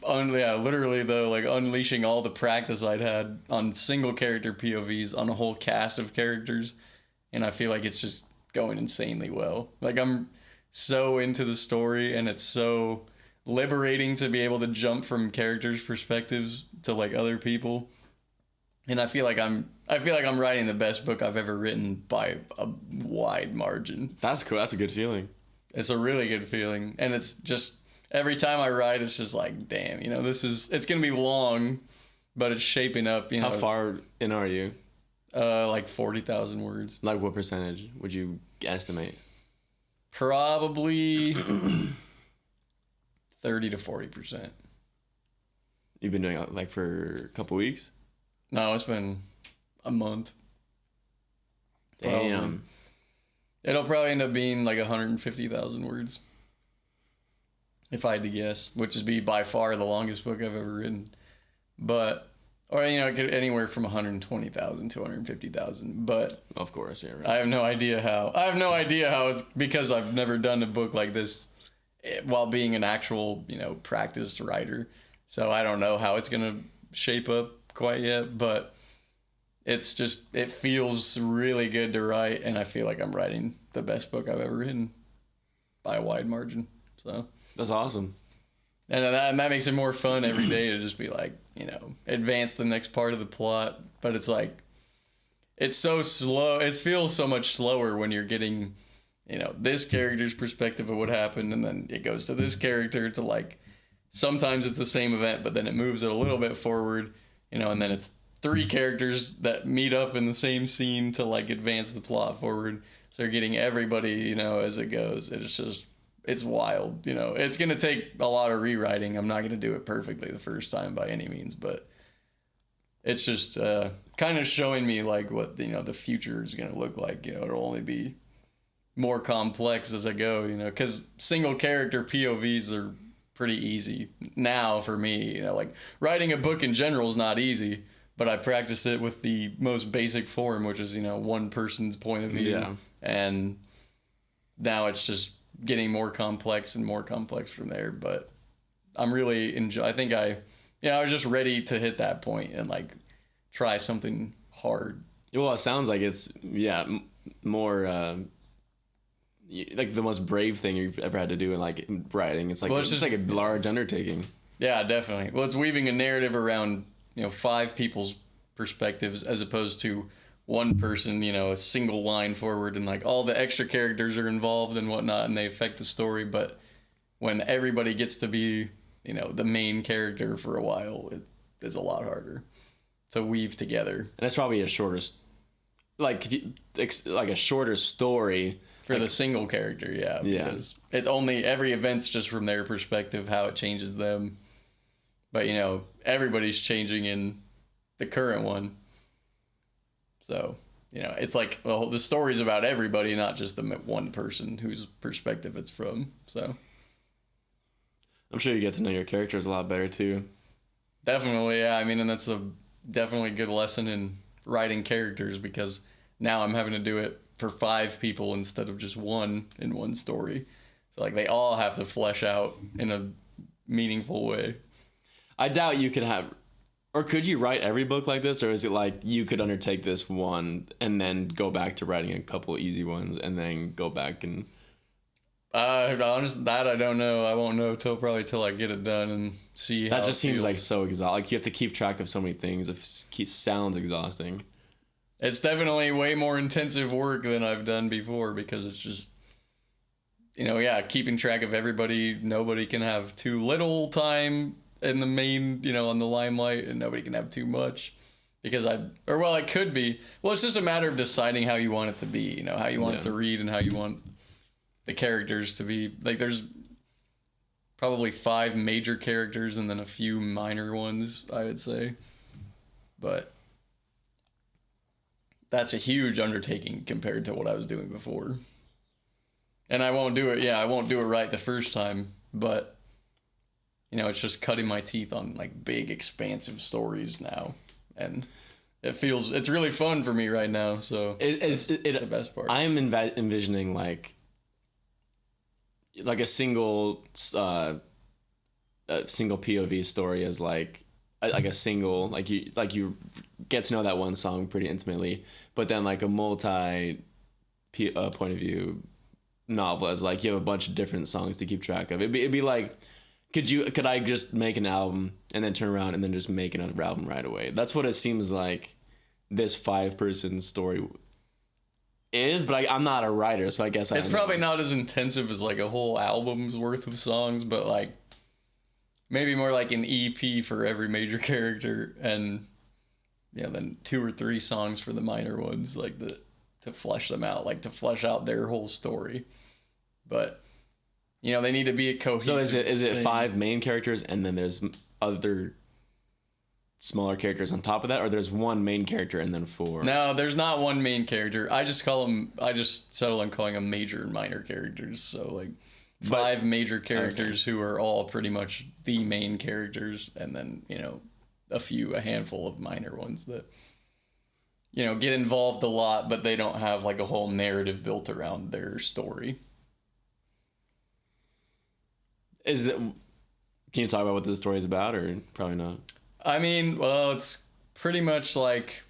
literally though, unleashing all the practice I'd had on single character POVs on a whole cast of characters. And I feel like it's just going insanely well. I'm so into the story, and it's so liberating to be able to jump from characters' perspectives to like other people. And I feel like I'm writing the best book I've ever written by a wide margin. That's cool. That's a good feeling. It's a really good feeling. And it's just every time I write, it's just like, damn, it's going to be long, but it's shaping up, How far in are you? Like 40,000 words. Like what percentage would you estimate? Probably 30 to 40%. You've been doing it like for a couple weeks? No, it's been a month. Damn. Probably. It'll probably end up being like 150,000 words. If I had to guess, which would be by far the longest book I've ever written. It could anywhere from 120,000 to 150,000. But of course, yeah, right. I have no idea how. It's because I've never done a book like this while being an actual, practiced writer. So I don't know how it's going to shape up quite yet, but it feels really good to write, and I feel like I'm writing the best book I've ever written by a wide margin. So that's awesome. And that makes it more fun every day to just be like, advance the next part of the plot. But it's like, it's so slow. It feels so much slower when you're getting, this character's perspective of what happened, and then it goes to this character to like, sometimes it's the same event, but then it moves it a little bit forward, and then it's 3 characters that meet up in the same scene to like advance the plot forward. So you're getting everybody, as it goes. It's wild, It's going to take a lot of rewriting. I'm not going to do it perfectly the first time by any means, but it's just kind of showing me like what, the future is going to look like. It'll only be more complex as I go, because single character POVs are pretty easy now for me. Like writing a book in general is not easy, but I practiced it with the most basic form, which is, one person's point of view. Yeah. And now it's just getting more complex and more complex from there. But I'm really I think I was just ready to hit that point and like try something hard. Well, it sounds like it's more like the most brave thing you've ever had to do in like writing. It's like it's just like a large undertaking. Yeah, definitely. Well, it's weaving a narrative around 5 people's perspectives as opposed to one person, a single line forward, and like all the extra characters are involved and whatnot, and they affect the story. But when everybody gets to be, the main character for a while, it is a lot harder to weave together. And that's probably a shorter, like a shorter story for the single character, because it's only every event's just from their perspective, how it changes them. But everybody's changing in the current one. So, it's like, well, the story's about everybody, not just the one person whose perspective it's from. So, I'm sure you get to know your characters a lot better too. Definitely, yeah. I mean, and that's a definitely good lesson in writing characters, because now I'm having to do it for 5 people instead of just one in one story. So, like, they all have to flesh out in a meaningful way. I doubt you could have. Or could you write every book like this, or is it like you could undertake this one and then go back to writing a couple easy ones and then go back and... honestly, that I don't know. I won't know till I get it done and see how that just seems like so exhausting. Like you have to keep track of so many things. It sounds exhausting. It's definitely way more intensive work than I've done before, because it's just, keeping track of everybody. Nobody can have too little time in the main, on the limelight, and nobody can have too much, because it could be. Well, it's just a matter of deciding how you want it to be, how you want it to read and how you want the characters to be. Like, there's probably 5 major characters and then a few minor ones, I would say. But that's a huge undertaking compared to what I was doing before. And I won't do it right the first time, but it's just cutting my teeth on like big expansive stories now, and it's really fun for me right now. So it's the best part. I am envisioning like a single POV story as like a single, like you get to know that one song pretty intimately, but then like a multi point of view novel as like you have a bunch of different songs to keep track of. It'd be like Could I just make an album and then turn around and then just make another album right away? That's what it seems like this 5-person story is, but I'm not a writer, so I guess it's probably not as intensive as like a whole album's worth of songs, but like maybe more like an EP for every major character, and then 2 or 3 songs for the minor ones, like to flesh them out, like to flesh out their whole story. But they need to be a cohesive. So is it thing. 5 main characters and then there's other smaller characters on top of that, or there's 1 main character and then 4? No, there's not 1 main character. I just settle on calling them major and minor characters. So like 5 major characters who are all pretty much the main characters, and then a handful of minor ones that get involved a lot, but they don't have like a whole narrative built around their story. Can you talk about what this story is about, or probably not? I mean, well, it's pretty much like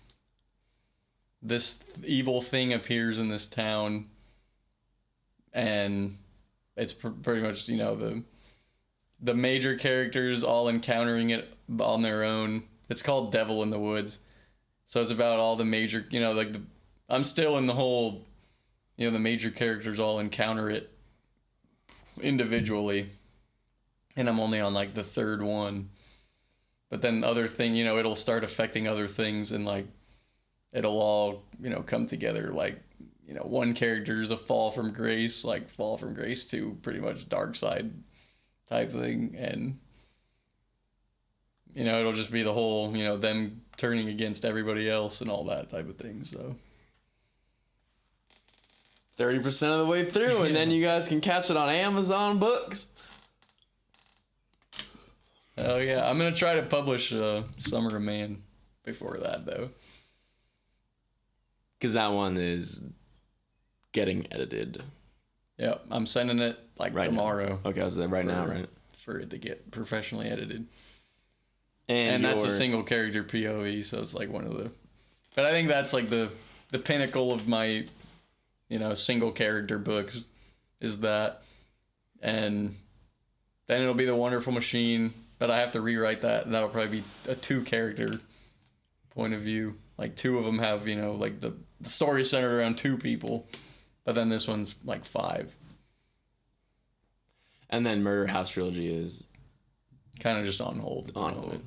this evil thing appears in this town, and it's pretty much the major characters all encountering it on their own. It's called Devil in the Woods, so it's about all the major I'm still in the whole the major characters all encounter it individually, and I'm only on like the 3rd one. But then other thing, it'll start affecting other things, and like it'll all, come together. Like, one character is a fall from grace to pretty much dark side type thing. And, it'll just be the whole, them turning against everybody else and all that type of thing. So 30% of the way through, and then you guys can catch it on Amazon Books. Oh yeah, I'm gonna try to publish Summer of Man before that though, because that one is getting edited. Yep, I'm sending it like right tomorrow. Now. Okay, I was there now, right? For it to get professionally edited, and that's a single character POV, so it's like one of the. But I think that's like the pinnacle of my, single character books, is that, and then it'll be The Wonderful Machine. But I have to rewrite that, and that'll probably be a 2-character point of view. Like 2 of them have, like the story centered around 2 people, but then this one's like 5. And then Murder House Trilogy is kind of just on hold. On hold.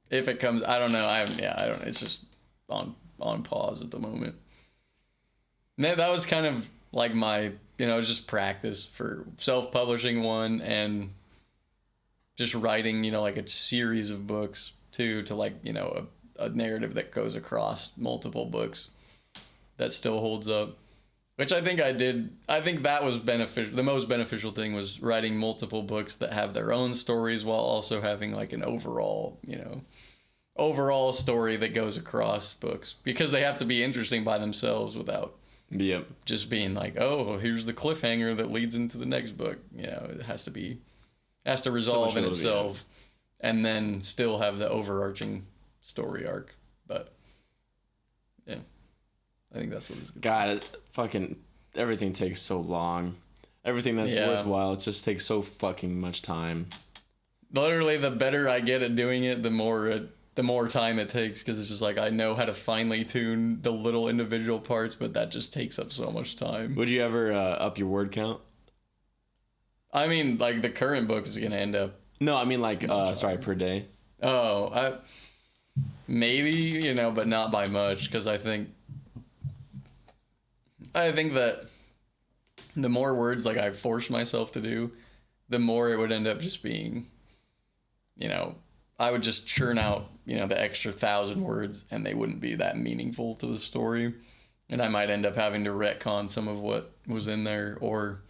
If it comes, I don't know. I don't. It's just on pause at the moment. And that was kind of like my, it was just practice for self-publishing one, and just writing, like a series of books too, to like, a narrative that goes across multiple books that still holds up, which I think I did. I think that was beneficial. The most beneficial thing was writing multiple books that have their own stories while also having like an overall story that goes across books, because they have to be interesting by themselves without just being like, oh, here's the cliffhanger that leads into the next book. It has to resolve in itself, and then still have the overarching story arc. But yeah, I think that's what it's good. God, fucking everything takes so long. Everything that's worthwhile, it just takes so fucking much time. Literally, the better I get at doing it, the more time it takes, because it's just like I know how to finely tune the little individual parts, but that just takes up so much time. Would you ever up your word count? I mean, like the current book is gonna end up. No, I mean like per day. Oh, maybe, but not by much, because I think that the more words like I force myself to do, the more it would end up just being, I would just churn out, the extra 1,000 words, and they wouldn't be that meaningful to the story, and I might end up having to retcon some of what was in there, or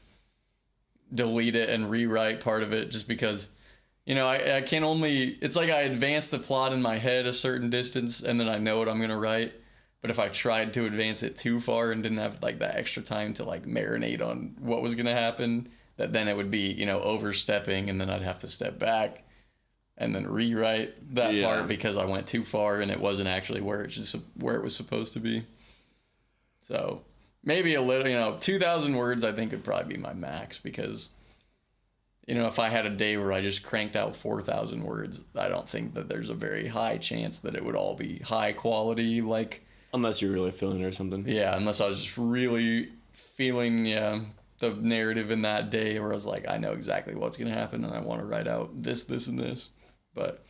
delete it and rewrite part of it, just because I can only, it's like I advance the plot in my head a certain distance, and then I know what I'm gonna write. But if I tried to advance it too far and didn't have like that extra time to like marinate on what was gonna happen, that then it would be overstepping, and then I'd have to step back and then rewrite that part because I went too far and it wasn't actually where it was supposed to be. So maybe a little, 2,000 words I think would probably be my max, because if I had a day where I just cranked out 4,000 words, I don't think that there's a very high chance that it would all be high quality, like... Unless you're really feeling it or something. Yeah, unless I was just really feeling, the narrative in that day where I was like, I know exactly what's going to happen and I want to write out this, and this. But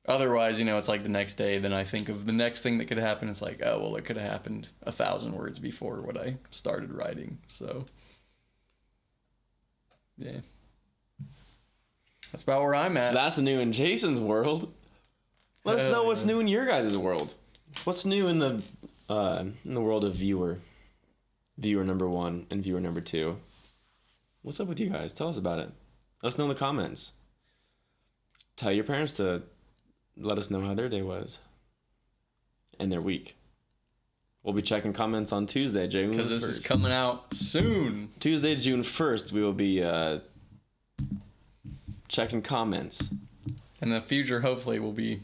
otherwise, it's like the next day, then I think of the next thing that could happen. It's like, oh, well, it could have happened 1,000 words before what I started writing. So, yeah. That's about where I'm at. So that's new in Jason's world. Let us know what's new in your guys' world. What's new in the world of viewer number 1 and viewer number 2? What's up with you guys? Tell us about it. Let us know in the comments. Tell your parents to let us know how their day was and their week. We'll be checking comments on Tuesday, June 1st. Because this is coming out soon. Tuesday, June 1st, we will be checking comments. And the future, hopefully, will be,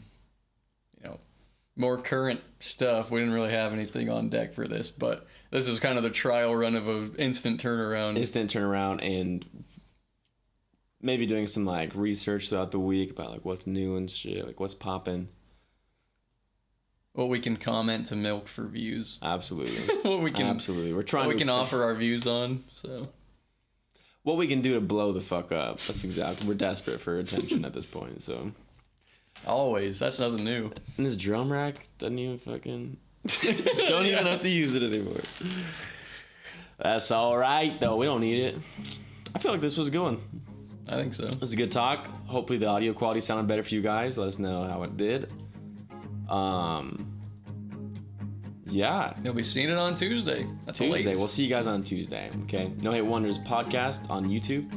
more current stuff. We didn't really have anything on deck for this, but this is kind of the trial run of an instant turnaround. And maybe doing some like research throughout the week about like what's new and shit, like what's popping. What we can comment to milk for views. Absolutely. Absolutely. We're trying. What we can offer our views on. So. What we can do to blow the fuck up. That's exactly. We're desperate for attention at this point. So. Always. That's nothing new. And this drum rack doesn't even fucking... don't even have to use it anymore. That's all right, though. We don't need it. I feel like this was a good one. I think so. This is a good talk. Hopefully the audio quality sounded better for you guys. Let us know how it did. Yeah. You'll be seeing it on Tuesday. Tuesday. We'll see you guys on Tuesday. Okay. No Hate Wonders podcast on YouTube.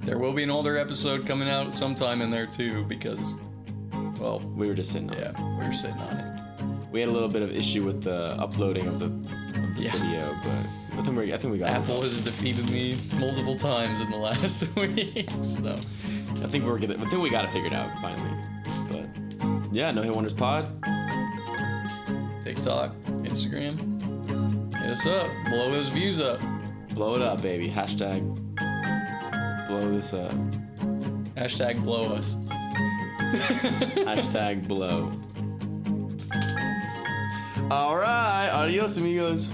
There will be an older episode coming out sometime in there, too, because... Well, we were just sitting on it. Yeah, we were sitting on it. We had a little bit of issue with the uploading of the video, but I think we got it. Apple has defeated me multiple times in the last week, so I think we got it figured out finally. But yeah, No Hate Wonders pod. TikTok, Instagram. Hit us up. Blow those views up. Blow it up, baby. Hashtag blow this up. Hashtag blow us. Hashtag blow. All right. Adios, amigos.